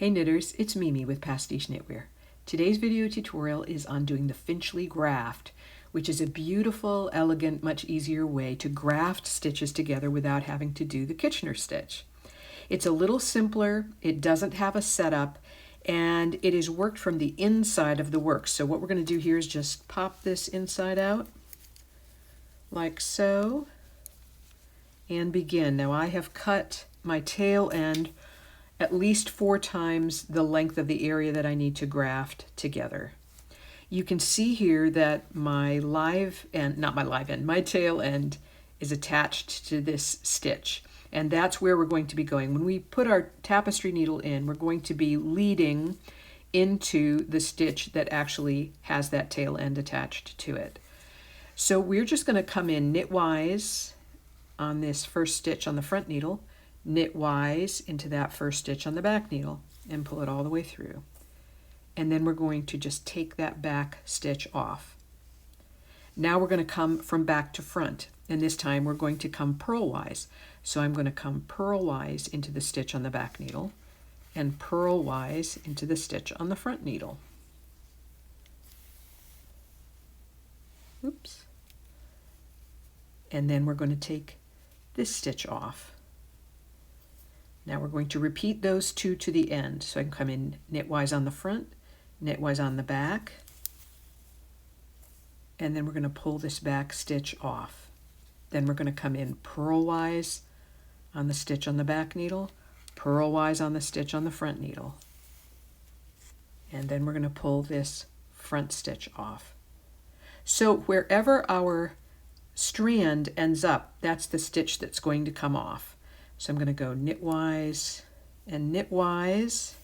Hey knitters, it's Mimi with Pastiche Knitwear. Today's video tutorial is on doing the Finchley graft, which is a beautiful, elegant, much easier way to graft stitches together without having to do the Kitchener stitch. It's a little simpler, it doesn't have a setup, and it is worked from the inside of the work. So what we're going to do here is just pop this inside out, like so, and begin. Now I have cut my tail end at least 4 times the length of the area that I need to graft together. You can see here that my my tail end is attached to this stitch, and that's where we're going to be going. When we put our tapestry needle in, we're going to be leading into the stitch that actually has that tail end attached to it. So we're just going to come in knitwise on this first stitch on the front needle, knitwise into that first stitch on the back needle, and pull it all the way through. And then we're going to just take that back stitch off. Now we're going to come from back to front, and this time we're going to come purlwise. So I'm going to come purlwise into the stitch on the back needle and purlwise into the stitch on the front needle. Oops. And then we're going to take this stitch off. Now we're going to repeat those 2 to the end. So I can come in knitwise on the front, knitwise on the back, and then we're going to pull this back stitch off. Then we're going to come in purlwise on the stitch on the back needle, purlwise on the stitch on the front needle, and then we're going to pull this front stitch off. So wherever our strand ends up, that's the stitch that's going to come off. So I'm going to go knitwise and knitwise.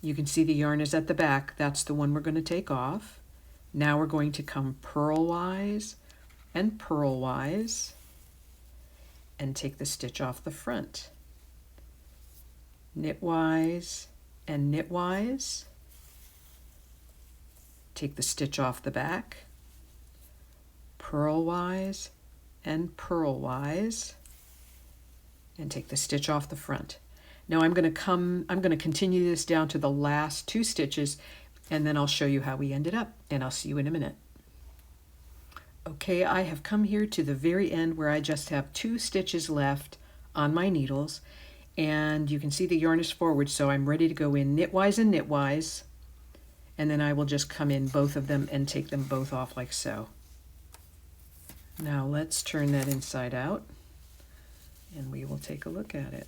You can see the yarn is at the back. That's the one we're going to take off. Now we're going to come purlwise and purlwise and take the stitch off the front. Knitwise and knitwise. Take the stitch off the back. Purlwise and purlwise, and take the stitch off the front. Now I'm going to continue this down to the last 2 stitches, and then I'll show you how we ended up, and I'll see you in a minute. Okay, I have come here to the very end where I just have 2 stitches left on my needles, and you can see the yarn is forward, so I'm ready to go in knitwise and knitwise, and then I will just come in both of them and take them both off like so. Now let's turn that inside out, and we will take a look at it.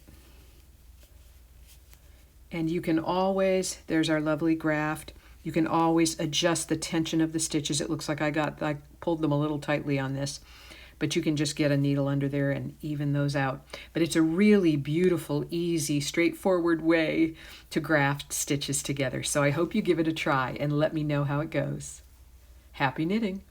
And you can always, there's our lovely graft, you can always adjust the tension of the stitches. It looks like I pulled them a little tightly on this, but you can just get a needle under there and even those out. But it's a really beautiful, easy, straightforward way to graft stitches together. So I hope you give it a try and let me know how it goes. Happy knitting!